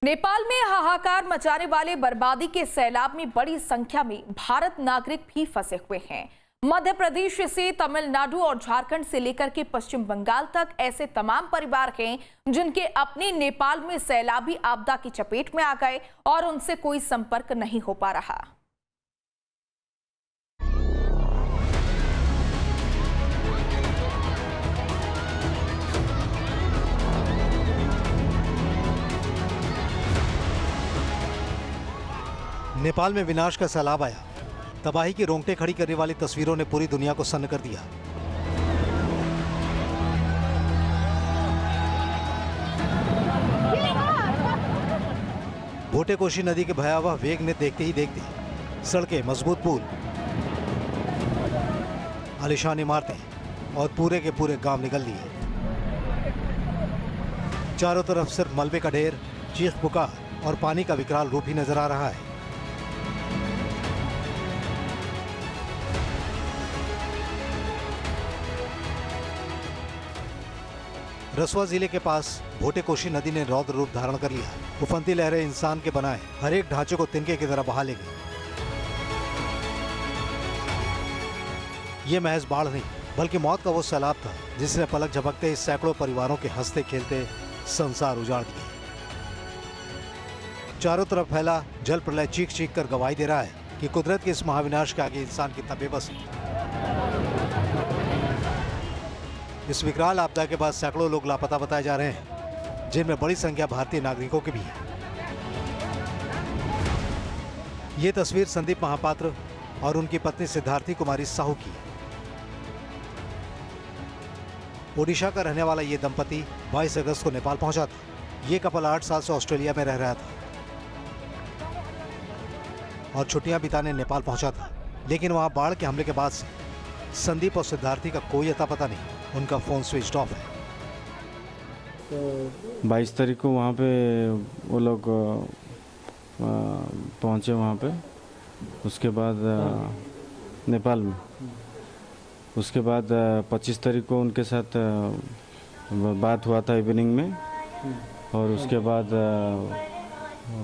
नेपाल में हाहाकार मचाने वाले बर्बादी के सैलाब में बड़ी संख्या में भारत नागरिक भी फंसे हुए हैं। मध्य प्रदेश से तमिलनाडु और झारखंड से लेकर के पश्चिम बंगाल तक ऐसे तमाम परिवार हैं जिनके अपने नेपाल में सैलाबी आपदा की चपेट में आ गए और उनसे कोई संपर्क नहीं हो पा रहा। नेपाल में विनाश का सैलाब आया। तबाही की रोंगटे खड़ी करने वाली तस्वीरों ने पूरी दुनिया को सन्न कर दिया। भोटेकोशी नदी के भयावह वेग ने देखते ही देखते सड़कें, मजबूत पुल, आलीशान इमारतें और पूरे के पूरे गांव निगल लिए। चारों तरफ सिर्फ मलबे का ढेर, चीख पुकार और पानी का विकराल रूप ही नजर आ रहा है। रसवा जिले के पास भोटेकोशी नदी ने रौद्र रूप धारण कर लिया। उफनती लहरें इंसान के बनाए हर एक ढांचे को तिनके की तरह बहा ले गई। ये महज बाढ़ नहीं बल्कि मौत का वो सैलाब था जिसने पलक झपकते इस सैकड़ों परिवारों के हंसते खेलते संसार उजाड़ दिए। चारों तरफ फैला जल प्रलय चीख चीख कर गवाही दे रहा है कि कुदरत के इस महाविनाश के आगे इंसान कितना बेबस है। इस विकराल आपदा के बाद सैकड़ों लोग लापता बताए जा रहे हैं, जिनमें बड़ी संख्या भारतीय नागरिकों की भी है। ये तस्वीर संदीप महापात्र और उनकी पत्नी सिद्धार्थी कुमारी साहू की है। ओडिशा का रहने वाला ये दंपति 22 अगस्त को नेपाल पहुंचा था। ये कपल 8 साल से ऑस्ट्रेलिया में रह रहा था और छुट्टियां बिताने नेपाल पहुंचा था, लेकिन वहां बाढ़ के हमले के बाद से संदीप और सिद्धार्थी का कोई अता पता नहीं। उनका फोन स्विच ऑफ है। तो 22 तारीख को वहाँ पे वो लोग पहुँचे वहाँ पे, उसके बाद नेपाल में। उसके बाद 25 तारीख को उनके साथ बात हुआ था इवनिंग में, और उसके बाद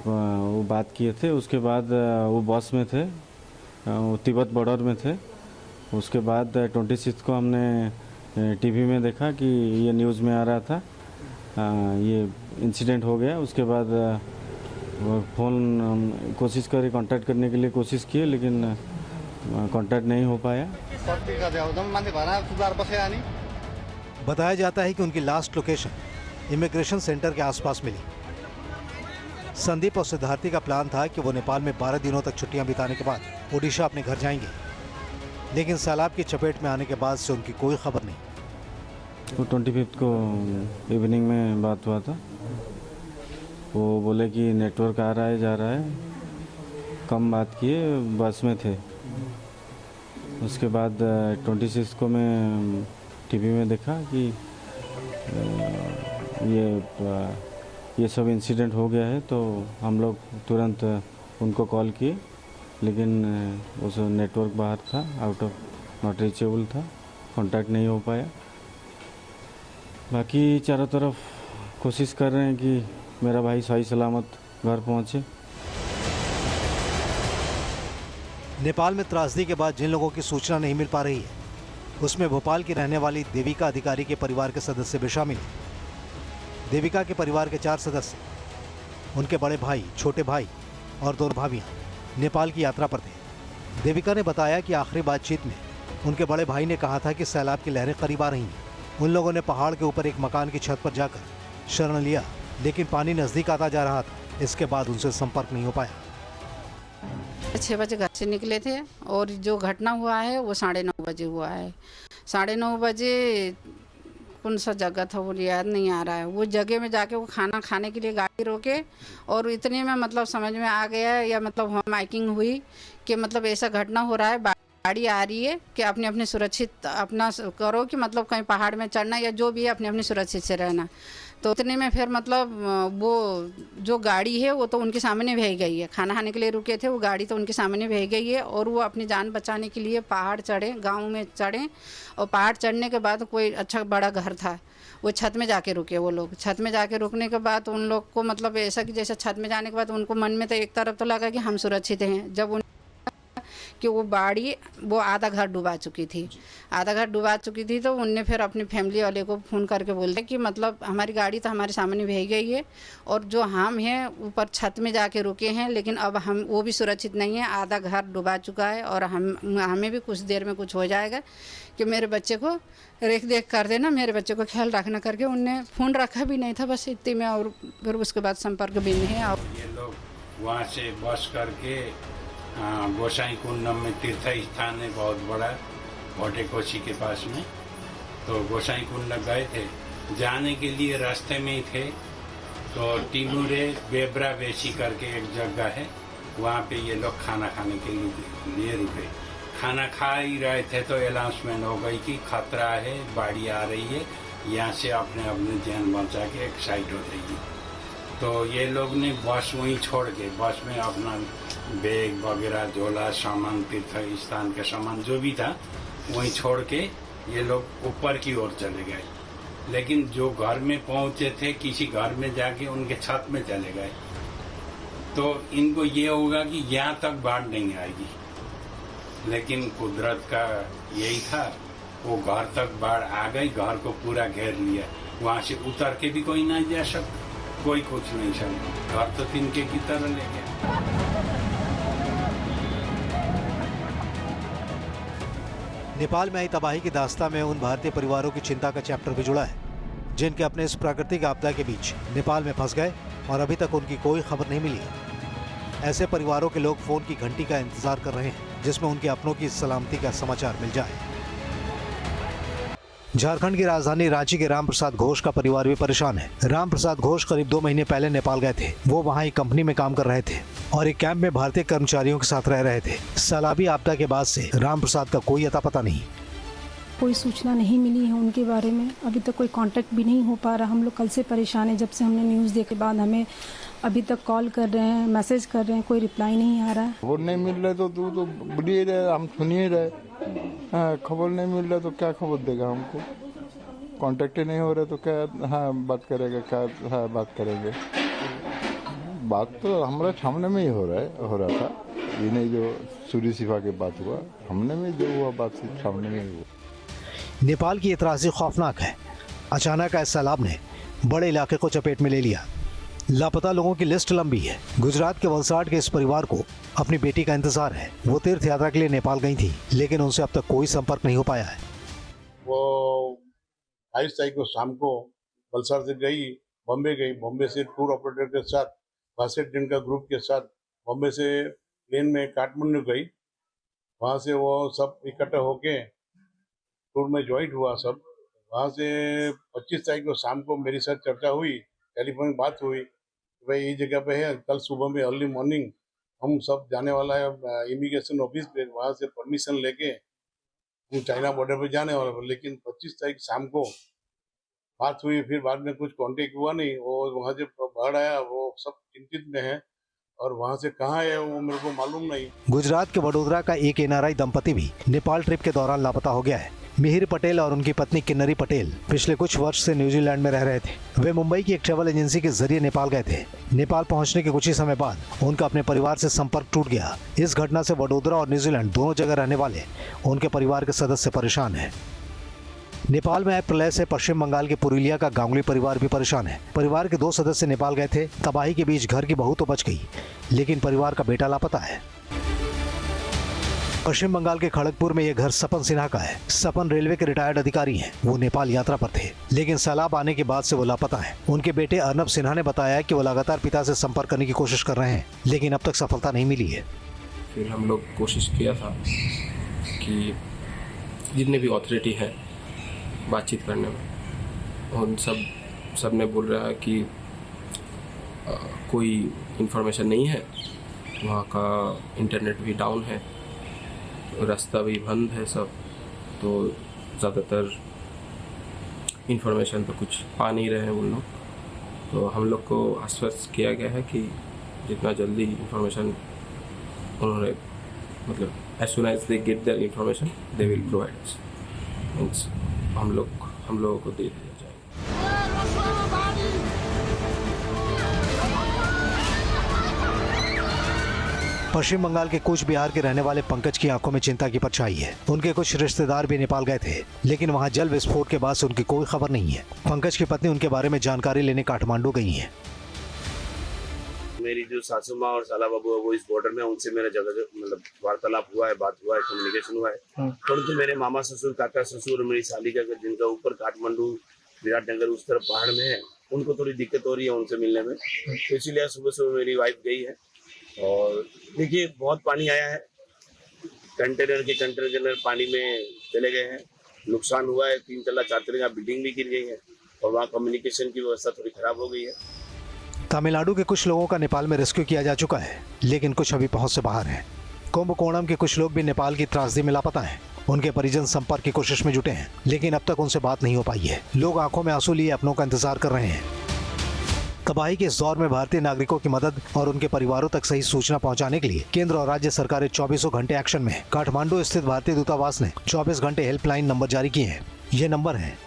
वो बात किए थे। उसके बाद वो बस में थे, वो तिब्बत बॉर्डर में थे। उसके बाद 26 को हमने टीवी में देखा कि ये न्यूज़ में आ रहा था ये इंसिडेंट हो गया। उसके बाद फ़ोन कोशिश करे कांटेक्ट करने के लिए कोशिश किए, लेकिन कांटेक्ट नहीं हो पाया। बताया जाता है कि उनकी लास्ट लोकेशन इमिग्रेशन सेंटर के आसपास मिली। संदीप और सिद्धार्थी का प्लान था कि वो नेपाल में 12 दिनों तक छुट्टियां बिताने के बाद ओडिशा अपने घर जाएंगे, लेकिन सैलाब की चपेट में आने के बाद से उनकी कोई खबर नहीं। वो 25 को इवनिंग में बात हुआ था। वो बोले कि नेटवर्क आ रहा है जा रहा है, कम बात किए, बस में थे। उसके बाद 26 को मैं टीवी में देखा कि ये सब इंसिडेंट हो गया है, तो हम लोग तुरंत उनको कॉल किए, लेकिन उस नेटवर्क बाहर था, आउट ऑफ नॉट रीचेबल था, कांटेक्ट नहीं हो पाया। बाकी चारों तरफ कोशिश कर रहे हैं कि मेरा भाई सही सलामत घर पहुंचे। नेपाल में त्रासदी के बाद जिन लोगों की सूचना नहीं मिल पा रही है, उसमें भोपाल की रहने वाली देविका अधिकारी के परिवार के सदस्य भी शामिल हैं। देविका के परिवार के 4 सदस्य, उनके बड़े भाई, छोटे भाई और 2 भाभियाँ नेपाल की यात्रा पर थे। देविका ने बताया कि आखिरी बातचीत में उनके बड़े भाई ने कहा था कि सैलाब की लहरें करीब आ रही हैं। उन लोगों ने पहाड़ के ऊपर एक मकान की छत पर जाकर शरण लिया, लेकिन पानी नज़दीक आता जा रहा था। इसके बाद उनसे संपर्क नहीं हो पाया। 6 बजे घर से निकले थे और जो घटना हुआ है वो 9:30 बजे हुआ है। 9:30 बजे कौन सा जगह था वो याद नहीं आ रहा है। वो जगह में जाके वो खाना खाने के लिए गाड़ी रोके, और इतने में मतलब समझ में आ गया, या मतलब हम माइकिंग हुई कि मतलब ऐसा घटना हो रहा है, गाड़ी आ रही है कि अपने अपने सुरक्षित अपना करो, कि मतलब कहीं पहाड़ में चढ़ना या जो भी है अपने अपने सुरक्षित से रहना। तो उतने में फिर मतलब वो जो गाड़ी है वो तो उनके सामने भेज गई है। खाना खाने के लिए रुके थे, वो गाड़ी तो उनके सामने भेज गई है, और वो अपनी जान बचाने के लिए पहाड़ चढ़े, गांव में चढ़े, और पहाड़ चढ़ने के बाद कोई अच्छा बड़ा घर था, वो छत में जाके रुके। वो लोग छत में जाके रुकने के बाद उन लोग को मतलब ऐसा कि जैसे छत में जाने के बाद उनको मन में तो एक तरफ तो लगा कि हम सुरक्षित हैं। जब उन कि वो बाड़ी वो आधा घर डुबा चुकी थी, आधा घर डुबा चुकी थी, तो उनने फिर अपनी फैमिली वाले को फ़ोन करके बोलते कि मतलब हमारी गाड़ी तो हमारे सामने भेज गई है और जो हम हैं ऊपर छत में जाके रुके हैं, लेकिन अब हम वो भी सुरक्षित नहीं है, आधा घर डुबा चुका है और हमें भी कुछ देर में कुछ हो जाएगा कि मेरे बच्चे को रेख देख कर देना, मेरे बच्चे को ख्याल रखना करके उनने फ़ोन रखा भी नहीं था, बस इतने में। और फिर उसके बाद संपर्क भी नहीं है। और ये लोग वहाँ से बस करके गोसाई कुंडम में तीर्थ स्थान है बहुत बड़ा, भोटे कोसी के पास में, तो गोसाई कुंड गए थे। जाने के लिए रास्ते में ही थे तो टीमुरे बेबरा बेसी करके एक जगह है, वहाँ पे ये लोग खाना खाने के लिए रुके। खाना खा ही रहे थे तो अनाउंसमेंट हो गई कि खतरा है, बाढ़ आ रही है, यहाँ से अपने अपने जान बचा के एक साइड हो जाएगी। तो ये लोग ने बस वहीं छोड़ के, बस में अपना बैग वगैरह झोला सामान तीर्थ स्थान का सामान जो भी था वहीं छोड़ के ये लोग ऊपर की ओर चले गए। लेकिन जो घर में पहुंचे थे किसी घर में जाके उनके छत में चले गए, तो इनको ये होगा कि यहाँ तक बाढ़ नहीं आएगी, लेकिन कुदरत का यही था, वो घर तक बाढ़ आ गई, घर को पूरा घेर लिया। वहाँ से उतर के भी कोई नहीं जा सकता, कोई कुछ नहीं समझा, घर तो तिनके की तरह ले गया। नेपाल में आई तबाही की दास्तां में उन भारतीय परिवारों की चिंता का चैप्टर भी जुड़ा है जिनके अपने इस प्राकृतिक आपदा के बीच नेपाल में फंस गए और अभी तक उनकी कोई खबर नहीं मिली। ऐसे परिवारों के लोग फोन की घंटी का इंतजार कर रहे हैं जिसमें उनके अपनों की सलामती का समाचार मिल जाए। झारखंड की राजधानी रांची के राम प्रसाद घोष का परिवार भी परेशान है। राम प्रसाद घोष करीब 2 महीने पहले नेपाल गए थे। वो वहाँ एक कंपनी में काम कर रहे थे और एक कैंप में भारतीय कर्मचारियों के साथ रह रहे थे। सैलाबी आपदा के बाद से राम प्रसाद का कोई अता पता नहीं। कोई सूचना नहीं मिली है उनके बारे में, अभी तक कोई कांटेक्ट भी नहीं हो पा रहा। हम लोग कल से परेशान हैं, जब से हमने न्यूज़ देखे बाद हमें अभी तक कॉल कर रहे हैं, मैसेज कर रहे हैं, कोई रिप्लाई नहीं आ रहा है। खबर नहीं मिल रहा तो तू तो बोलिए रहे, हम सुनिए रहे। हाँ, खबर नहीं मिल रहा तो क्या खबर देगा हमको? कांटेक्ट ही नहीं हो रहा तो क्या हाँ बात करेगा, क्या हाँ बात करेंगे? बात तो हमारे सामने में ही हो रहा था। ये नहीं जो सूरी सिफा के बात हुआ, हमने में जो हुआ बात सामने में ही हुआ। नेपाल की ये त्रासदी खौफनाक है। अचानक आए सैलाब ने बड़े इलाके को चपेट में ले लिया। लापता लोगों की लिस्ट लंबी है। गुजरात के वलसाड के इस परिवार को अपनी बेटी का इंतजार है। वो तीर्थ यात्रा के लिए नेपाल गई थी, लेकिन उनसे अब तक कोई संपर्क नहीं हो पाया है। वो 22 तारीख को शाम को वलसाड से बॉम्बे गई। बॉम्बे से टूर ऑपरेटर के साथ, 62 दिन का ग्रुप के साथ बॉम्बे से प्लेन में काठमांडू गई। वहाँ से वो सब इकट्ठा होके टूर में ज्वाइन हुआ सब। वहाँ से 25 तारीख को शाम को मेरे साथ चर्चा हुई, टेलीफोन बात हुई, भाई ये जगह पे है, कल सुबह में अर्ली मॉर्निंग हम सब जाने वाला है इमिग्रेशन ऑफिस पे। वहाँ से परमिशन लेके हम चाइना बॉर्डर पे जाने वाला है। लेकिन 25 तारीख शाम को बात हुई, फिर बाद में कुछ कांटेक्ट हुआ नहीं। वो वहाँ से बाढ़ आया, वो सब चिंतित में है और वहाँ से कहाँ है वो मेरे को मालूम नहीं। गुजरात के वडोदरा का एक एनआरआई दंपति भी नेपाल ट्रिप के दौरान लापता हो गया है। मिहिर पटेल और उनकी पत्नी किन्नरी पटेल पिछले कुछ वर्ष से न्यूजीलैंड में रह रहे थे। वे मुंबई की एक ट्रैवल एजेंसी के जरिए नेपाल गए थे। नेपाल पहुंचने के कुछ ही समय बाद उनका अपने परिवार से संपर्क टूट गया। इस घटना से वडोदरा और न्यूजीलैंड दोनों जगह रहने वाले उनके परिवार के सदस्य परेशान हैं। नेपाल में आए प्रलय से पश्चिम बंगाल के पुरुलिया का गांगुली परिवार भी परेशान है। परिवार के 2 सदस्य नेपाल गए थे। तबाही के बीच घर की बहू तो बच गई, लेकिन परिवार का बेटा लापता है। पश्चिम बंगाल के खड़गपुर में यह घर सपन सिन्हा का है। सपन रेलवे के रिटायर्ड अधिकारी हैं। वो नेपाल यात्रा पर थे, लेकिन सैलाब आने के बाद से वो लापता हैं। उनके बेटे अर्नब सिन्हा ने बताया कि वो लगातार पिता से संपर्क करने की कोशिश कर रहे हैं, लेकिन अब तक सफलता नहीं मिली है। फिर हम लोग कोशिश किया था कि जितने भी अथॉरिटी हैं बातचीत करने में, उन सब ने बोल रहा है कि कोई इन्फॉर्मेशन नहीं है, वहाँ का इंटरनेट भी डाउन है, रास्ता भी बंद है सब, तो ज़्यादातर इन्फॉर्मेशन तो कुछ पा नहीं रहे हैं उन लोग। तो हम लोग को आश्वस्त किया गया है कि जितना जल्दी इन्फॉर्मेशन उन्होंने मतलब as soon as they get that information they will provide us, means हम लोगों को दे दिया जाएगा। पश्चिम बंगाल के कूच बिहार के रहने वाले पंकज की आंखों में चिंता की परछाई है। उनके कुछ रिश्तेदार भी नेपाल गए थे, लेकिन वहां जल विस्फोट के बाद से उनकी कोई खबर नहीं है। पंकज की पत्नी उनके बारे में जानकारी लेने काठमांडू गई है। मेरी जो सासू माँ और साला बाबू है वो इस बॉर्डर में, उनसे मेरा जगह मतलब वार्तालाप हुआ है, बात हुआ है, कम्युनिकेशन हुआ है। परंतु मेरे मामा ससुर, काका ससुर, मेरी साली का जिनका ऊपर काठमांडू विराटनगर उस तरफ पहाड़ में है, उनको थोड़ी दिक्कत हो रही है उनसे मिलने में। तो इसीलिए सुबह सुबह मेरी वाइफ गई है। और देखिए बहुत पानी आया है, कंटेनर पानी में चले गए हैं, नुकसान हुआ है। 3 तल्ला 4 तल्ला बिल्डिंग भी गिर गई है और वहाँ कम्युनिकेशन की व्यवस्था थोड़ी खराब हो गई है। तमिलनाडु के कुछ लोगों का नेपाल में रेस्क्यू किया जा चुका है, लेकिन कुछ अभी पहुंच से बाहर हैं। कुंभकोणम के कुछ लोग भी नेपाल की त्रासदी में लापता हैं। उनके परिजन संपर्क की कोशिश में जुटे हैं, लेकिन अब तक उनसे बात नहीं हो पाई है। लोग आंखों में आंसू लिए अपनों का इंतजार कर रहे हैं। तबाही के इस दौर में भारतीय नागरिकों की मदद और उनके परिवारों तक सही सूचना पहुंचाने के लिए केंद्र और राज्य सरकारें 24 घंटे एक्शन में। काठमांडू स्थित भारतीय दूतावास ने 24 घंटे हेल्पलाइन नंबर जारी किए हैं। ये नंबर है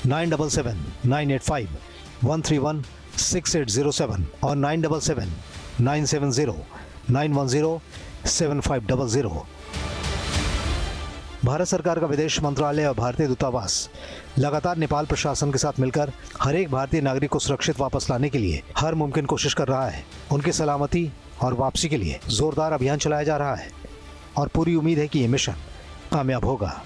977985131607 और 977970910750। भारत सरकार का विदेश मंत्रालय और भारतीय दूतावास लगातार नेपाल प्रशासन के साथ मिलकर हर एक भारतीय नागरिक को सुरक्षित वापस लाने के लिए हर मुमकिन कोशिश कर रहा है। उनकी सलामती और वापसी के लिए जोरदार अभियान चलाया जा रहा है और पूरी उम्मीद है कि ये मिशन कामयाब होगा।